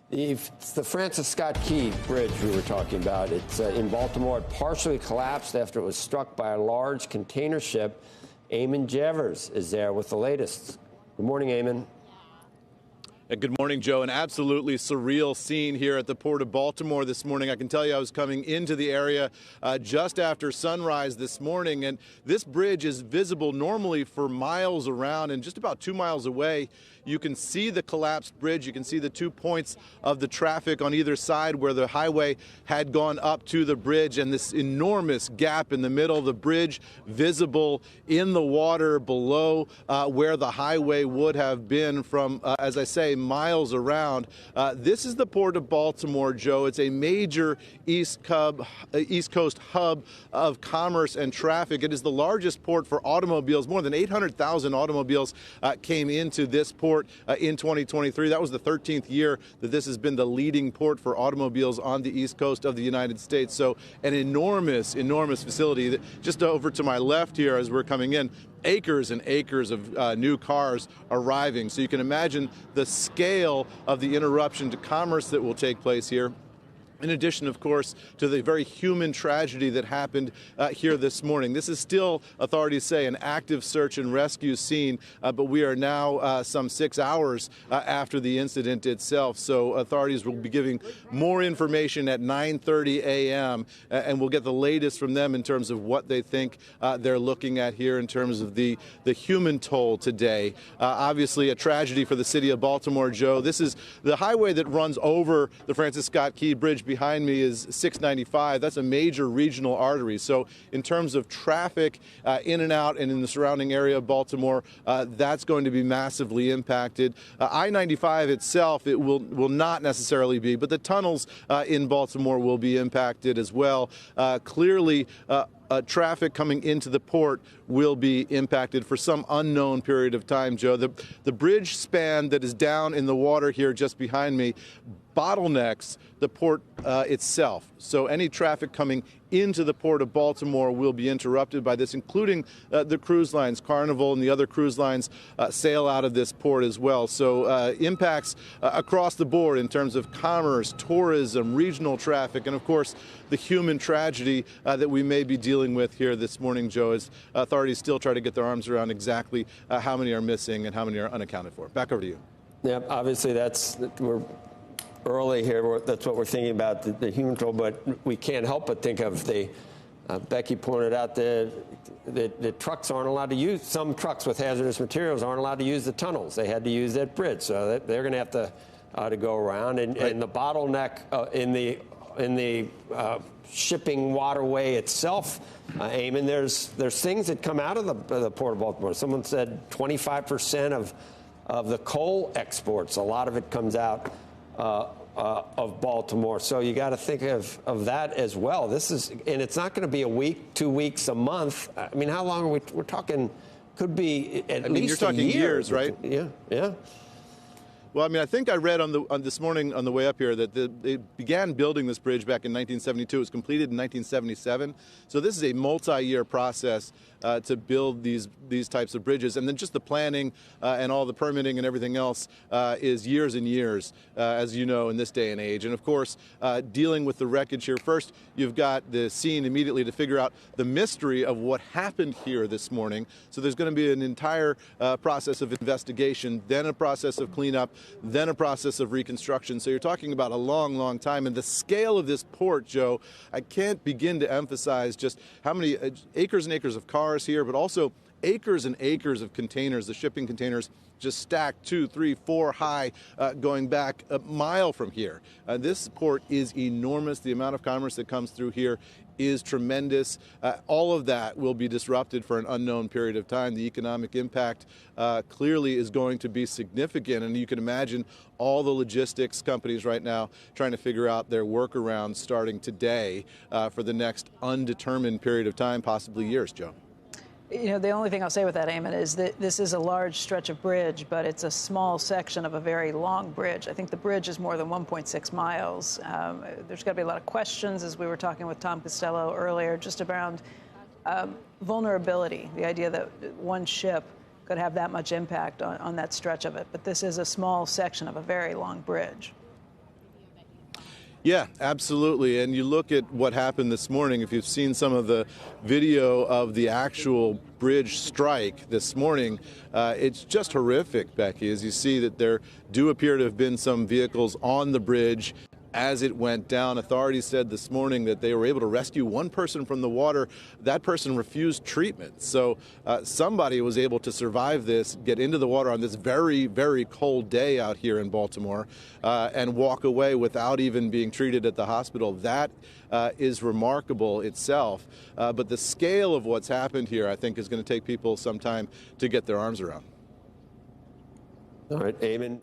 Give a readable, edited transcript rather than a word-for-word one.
It's the Francis Scott Key Bridge we were talking about. It's in Baltimore. It partially collapsed after it was struck by a large container ship. Eamon Javers is there with the latest. Good morning, Eamon. Good morning, Joe. An absolutely surreal scene here at the Port of Baltimore this morning. I can tell you I was coming into the area just after sunrise this morning, and this bridge is visible normally for miles around, and just about 2 miles away you can see the collapsed bridge. You can see the 2 points of the traffic on either side where the highway had gone up to the bridge, and this enormous gap in the middle, the bridge visible in the water below where the highway would have been from, as I say, miles around. This is the Port of Baltimore, Joe. It's a major East Coast hub of commerce and traffic. It is the largest port for automobiles. More than 800,000 automobiles came into this port in 2023. That was the 13th year that this has been the leading port for automobiles on the East Coast of the United States. So an enormous, enormous facility. Just over to my left here as we're coming in, acres and acres of new cars arriving. So you can imagine the scale of the interruption to commerce that will take place here. In addition, of course, to the very human tragedy that happened here this morning. This is still, authorities say, an active search and rescue scene, but we are now some 6 hours after the incident itself. So authorities will be giving more information at 9:30 a.m., and we'll get the latest from them in terms of what they think they're looking at here in terms of the human toll today. Obviously, a tragedy for the city of Baltimore, Joe. This is the highway that runs over the Francis Scott Key Bridge. Behind me is 695. That's a major regional artery. So in terms of traffic in and out and in the surrounding area of Baltimore, that's going to be massively impacted. I-95 itself, it will not necessarily be, but the tunnels in Baltimore will be impacted as well. Clearly, traffic coming into the port will be impacted for some unknown period of time, Joe. The bridge span that is down in the water here just behind me bottlenecks the port itself. So any traffic coming into the Port of Baltimore will be interrupted by this, including the cruise lines. Carnival and the other cruise lines sail out of this port as well. So impacts across the board in terms of commerce, tourism, regional traffic, and of course the human tragedy that we may be dealing with here this morning, Joe, as authorities still try to get their arms around exactly how many are missing and how many are unaccounted for. Back over to you. Yeah, obviously we're early here. That's what we're thinking about, the human toll, but we can't help but think of Becky pointed out the trucks aren't allowed to use, some trucks with hazardous materials aren't allowed to use the tunnels. They had to use that bridge, so they're going to have to go around. And, right. And the bottleneck in the shipping waterway itself, Eamon, there's things that come out of the Port of Baltimore. Someone said 25% of the coal exports, a lot of it comes out of Baltimore. So you got to think of that as well. And it's not going to be a week, 2 weeks, a month. I mean, how long are we're talking? Could be at least you're talking years, right? Yeah, yeah. Well, I mean, I think I read on this morning on the way up here that they began building this bridge back in 1972. It was completed in 1977. So this is a multi-year process to build these types of bridges. And then just the planning and all the permitting and everything else is years and years, as you know, in this day and age. And of course, dealing with the wreckage here. First, you've got the scene immediately to figure out the mystery of what happened here this morning. So there's going to be an entire process of investigation, then a process of cleanup, then a process of reconstruction. So you're talking about a long, long time. And the scale of this port, Joe, I can't begin to emphasize just how many acres and acres of cars here, but also acres and acres of containers, the shipping containers just stacked 2, 3, 4 high, going back a mile from here. This port is enormous. The amount of commerce that comes through here is tremendous. All of that will be disrupted for an unknown period of time. The economic impact clearly is going to be significant, and you can imagine all the logistics companies right now trying to figure out their workarounds starting today for the next undetermined period of time, possibly years, Joe. You know, the only thing I'll say with that, Eamon, is that this is a large stretch of bridge, but it's a small section of a very long bridge. I think the bridge is more than 1.6 miles. There's got to be a lot of questions, as we were talking with Tom Costello earlier, just around vulnerability, the idea that one ship could have that much impact on that stretch of it. But this is a small section of a very long bridge. Yeah, absolutely. And you look at what happened this morning, if you've seen some of the video of the actual bridge strike this morning, it's just horrific, Becky, as you see that there do appear to have been some vehicles on the bridge as it went down. Authorities said this morning that they were able to rescue one person from the water. That person refused treatment. So somebody was able to survive this, get into the water on this very, very cold day out here in Baltimore, and walk away without even being treated at the hospital. That is remarkable itself. But the scale of what's happened here, I think, is going to take people some time to get their arms around. All right, Eamon.